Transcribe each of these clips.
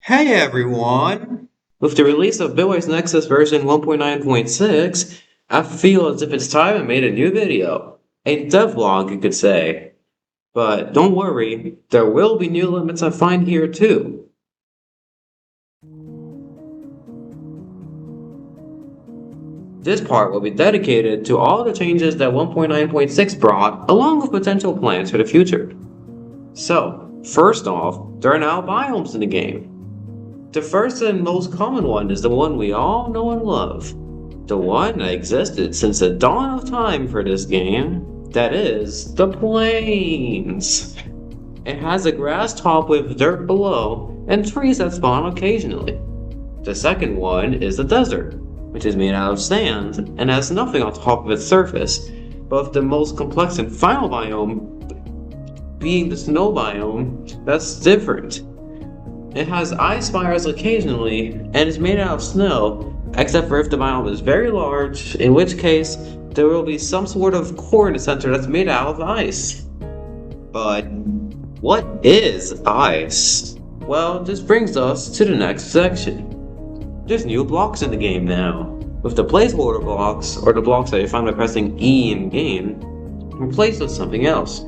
Hey everyone! With the release of Bitwise Nexus version 1.9.6, I feel as if it's time I made a new video. A devlog, you could say. But don't worry, there will be new limits I find here too. This part will be dedicated to all the changes that 1.9.6 brought, along with potential plans for the future. So, first off, there are now biomes in the game. The first and most common one is the one we all know and love. The one that existed since the dawn of time for this game. That is, the plains. It has a grass top with dirt below, and trees that spawn occasionally. The second one is the desert, which is made out of sand, and has nothing on top of its surface, but the most complex and final biome being the snow biome, that's different. It has ice spires occasionally, and is made out of snow, except for if the biome is very large, in which case there will be some sort of core in the center that's made out of ice. But what is ice? Well, this brings us to the next section. There's new blocks in the game now, with the placeholder blocks, or the blocks that you find by pressing E in game, replaced with something else.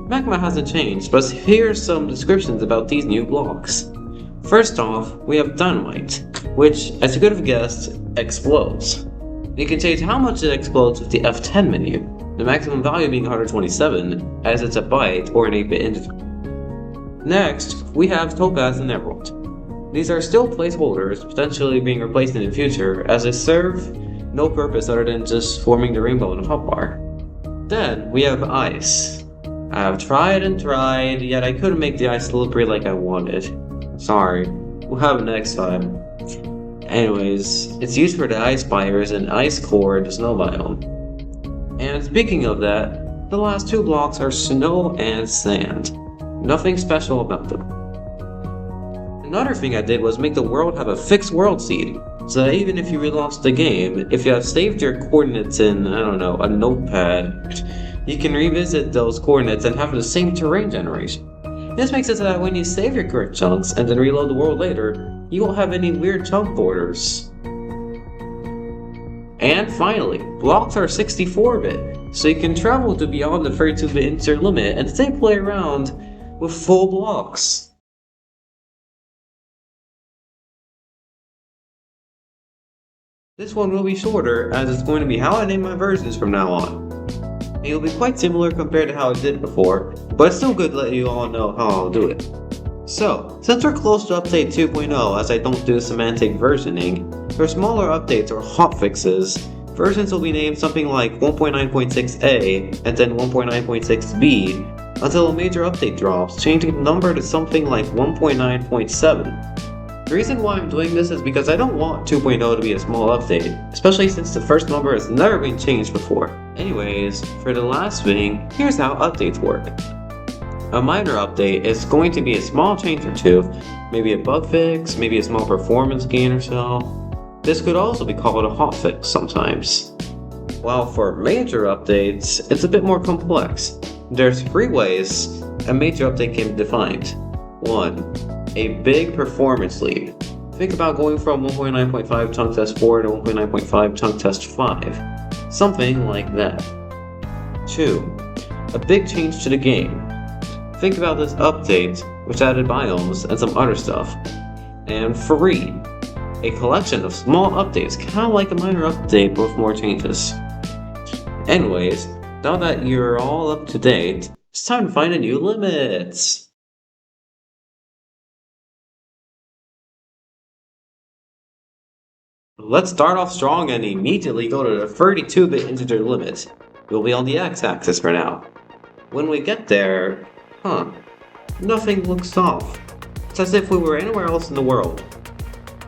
Magma hasn't changed, but here's some descriptions about these new blocks. First off, we have dynamite, which, as you could have guessed, explodes. You can change how much it explodes with the F10 menu, the maximum value being 127, as it's a byte or an 8-bit integer. Next, we have topaz and emerald. These are still placeholders, potentially being replaced in the future, as they serve no purpose other than just forming the rainbow in the hotbar. Then, we have ice. I have tried and tried, yet I couldn't make the ice slippery like I wanted. Sorry, we'll have it next time. Anyways, it's used for the ice spires and ice core in the snow biome. And speaking of that, the last two blocks are snow and sand. Nothing special about them. Another thing I did was make the world have a fixed world seed, so that even if you reload the game, if you have saved your coordinates in, a notepad, you can revisit those coordinates and have the same terrain generation. This makes it so that when you save your correct chunks and then reload the world later, you won't have any weird chunk borders. And finally, blocks are 64-bit, so you can travel to beyond the 32-bit integer limit and still play around with full blocks. This one will be shorter, as it's going to be how I name my versions from now on. It'll be quite similar compared to how I did before, but it's still good to let you all know how I'll do it. So, since we're close to update 2.0 as I don't do semantic versioning, for smaller updates or hotfixes, versions will be named something like 1.9.6a and then 1.9.6b until a major update drops, changing the number to something like 1.9.7. The reason why I'm doing this is because I don't want 2.0 to be a small update, especially since the first number has never been changed before. Anyways, for the last thing, here's how updates work. A minor update is going to be a small change or two, maybe a bug fix, maybe a small performance gain or so. This could also be called a hotfix sometimes. While for major updates, it's a bit more complex. There's 3 ways a major update can be defined. 1. A big performance leap. Think about going from 1.9.5 chunk test 4 to 1.9.5 chunk test 5. Something like that. 2. A big change to the game. Think about this update, which added biomes and some other stuff. And 3. A collection of small updates, kind of like a minor update but with more changes. Anyways, now that you're all up to date, it's time to find a new limit. Let's start off strong and immediately go to the 32-bit integer limit. We'll be on the x-axis for now. When we get there, nothing looks off. It's as if we were anywhere else in the world.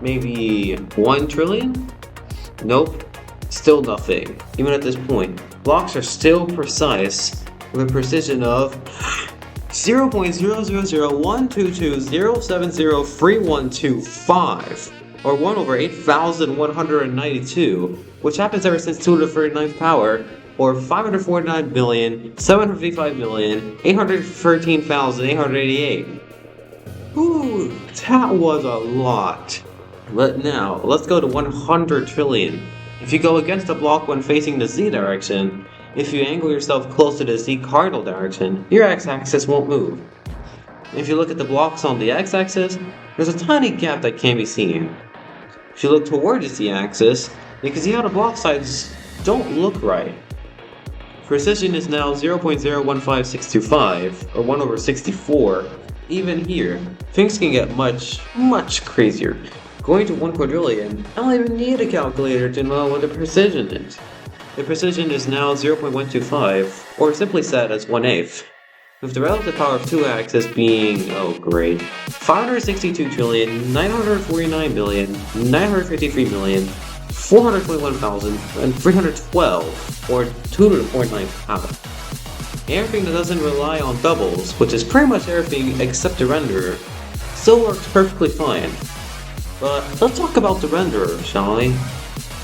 Maybe 1 trillion? Nope, still nothing. Even at this point, blocks are still precise with a precision of 0.00122070312 or 1 over 8,192, which happens ever since 2 to the 39th power, or 549,755,813,888. Ooh, that was a lot. But now, let's go to 100 trillion. If you go against a block when facing the z direction, if you angle yourself close to the z cardinal direction, your x-axis won't move. If you look at the blocks on the x-axis, there's a tiny gap that can be seen. If you look toward the z-axis, you can see how the block sides don't look right. Precision is now 0.015625, or 1 over 64. Even here, things can get much crazier. Going to 1 quadrillion, I don't even need a calculator to know what the precision is. The precision is now 0.125, or simply set as 1/8. With the relative power of 2 axis being, oh great, 562,949,953,421,312, or 2 to the 0.9 power. Everything that doesn't rely on doubles, which is pretty much everything except the renderer, still works perfectly fine. But let's talk about the renderer, shall we?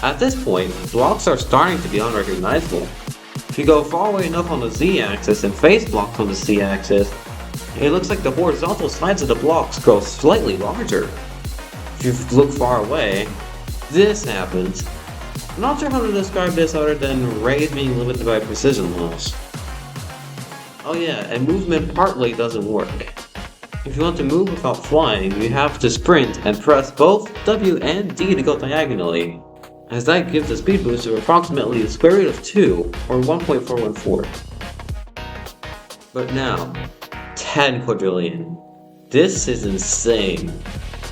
At this point, blocks are starting to be unrecognizable. If you go far away enough on the z-axis and face blocks on the z-axis, it looks like the horizontal sides of the blocks grow slightly larger. If you look far away, this happens. I'm not sure how to describe this other than rays being limited by precision loss. Oh yeah, and movement partly doesn't work. If you want to move without flying, you have to sprint and press both W and D to go diagonally, as that gives a speed boost of approximately the square root of 2, or 1.414. But now, 10 quadrillion. This is insane.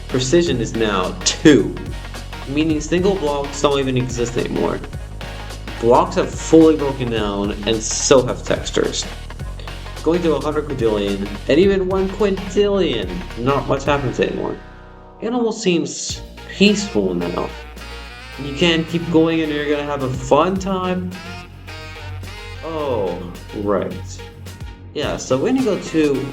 Precision is now 2, meaning single blocks don't even exist anymore. Blocks have fully broken down, and so have textures. Going to 100 quadrillion, and even 1 quintillion, not much happens anymore. It almost seems peaceful now. You can't keep going and you're gonna have a fun time? Oh, right. Yeah, so when you go to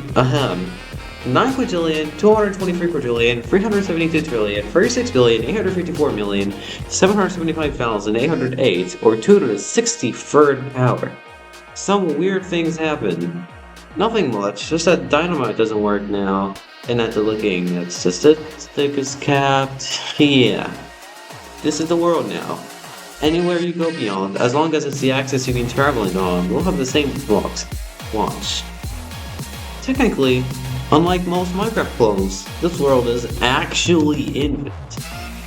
9 quadrillion, 223 quadrillion, 372 trillion, 36 billion, 854 million, 775,808, or 2 to the 63rd power. Some weird things happen. Nothing much, just that dynamite doesn't work now, and that the looking at statistic is capped. Yeah. This is the world now. Anywhere you go beyond, as long as it's the axis you've been traveling on, we'll have the same blocks. Watch. Technically, unlike most Minecraft clones, this world is actually infinite.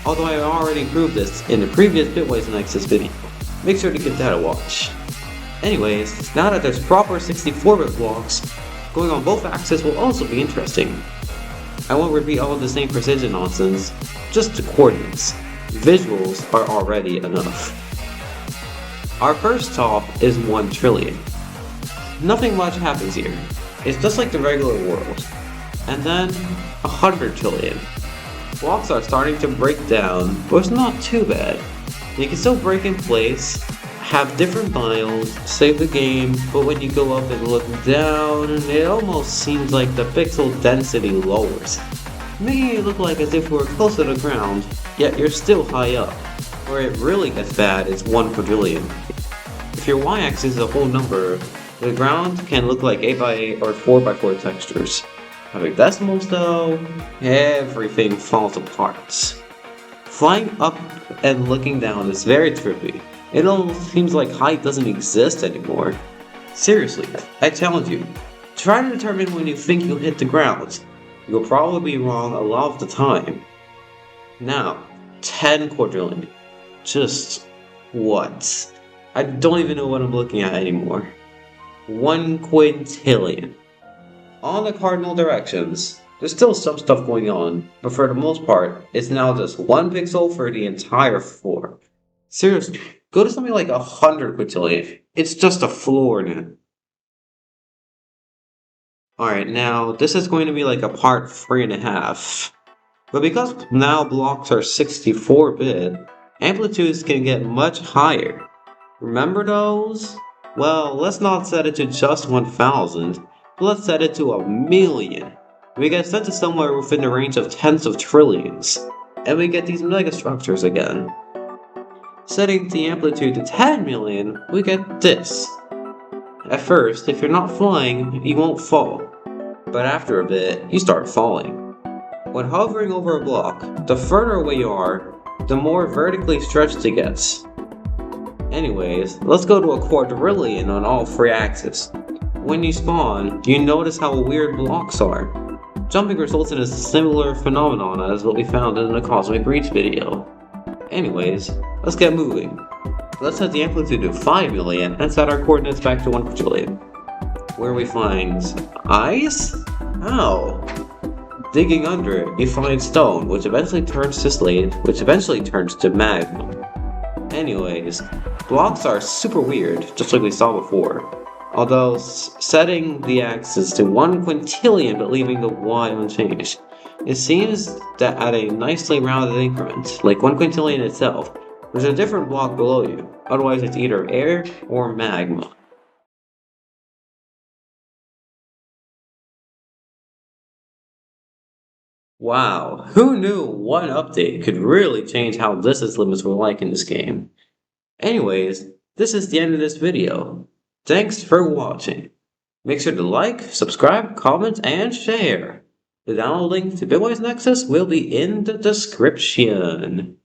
Although I already proved this in the previous Bitwise Nexus video. Make sure to give that a watch. Anyways, now that there's proper 64-bit blocks, going on both axes will also be interesting. I won't repeat all of the same precision nonsense, just the coordinates. Visuals are already enough. Our first top is 1 trillion. Nothing much happens here. It's just like the regular world. And then 100 trillion. Blocks are starting to break down, but it's not too bad. You can still break in place, have different biomes, save the game, but when you go up and look down, it almost seems like the pixel density lowers, making it look like as if we're close to the ground, yet you're still high up. Where it really gets bad is 1 quadrillion. If your y-axis is a whole number, the ground can look like 8x8 or 4x4 textures. Having decimals though, everything falls apart. Flying up and looking down is very trippy. It almost seems like height doesn't exist anymore. Seriously, I challenge you. Try to determine when you think you'll hit the ground. You'll probably be wrong a lot of the time. Now, 10 quadrillion. Just what? I don't even know what I'm looking at anymore. 1 quintillion. On the cardinal directions, there's still some stuff going on, but for the most part, it's now just 1 pixel for the entire floor. Seriously, go to something like 100 quintillion. It's just a floor now. Alright, now this is going to be like a part 3.5. But because now blocks are 64-bit, amplitudes can get much higher. Remember those? Well, let's not set it to just 1,000, but let's set it to 1,000,000. We get sent to somewhere within the range of tens of trillions, and we get these megastructures again. Setting the amplitude to 10 million, we get this. At first, if you're not flying, you won't fall. But after a bit, you start falling. When hovering over a block, the further away you are, the more vertically stretched it gets. Anyways, let's go to a quadrillion on all 3 axes. When you spawn, you notice how weird blocks are. Jumping results in a similar phenomenon as what we found in the Cosmic Reach video. Anyways, let's get moving. Let's set the amplitude to 5 million and set our coordinates back to 1 quadrillion. Where we find ice? How? Digging under it, you find stone, which eventually turns to slate, which eventually turns to magma. Anyways, blocks are super weird, just like we saw before. Although setting the axis to 1 quintillion but leaving the y unchanged. It seems that at a nicely rounded increment, like 1 quintillion itself, there's a different block below you, otherwise it's either air or magma. Wow, who knew one update could really change how distance limits were like in this game? Anyways, this is the end of this video. Thanks for watching. Make sure to like, subscribe, comment, and share. The download link to Bitwise Nexus will be in the description.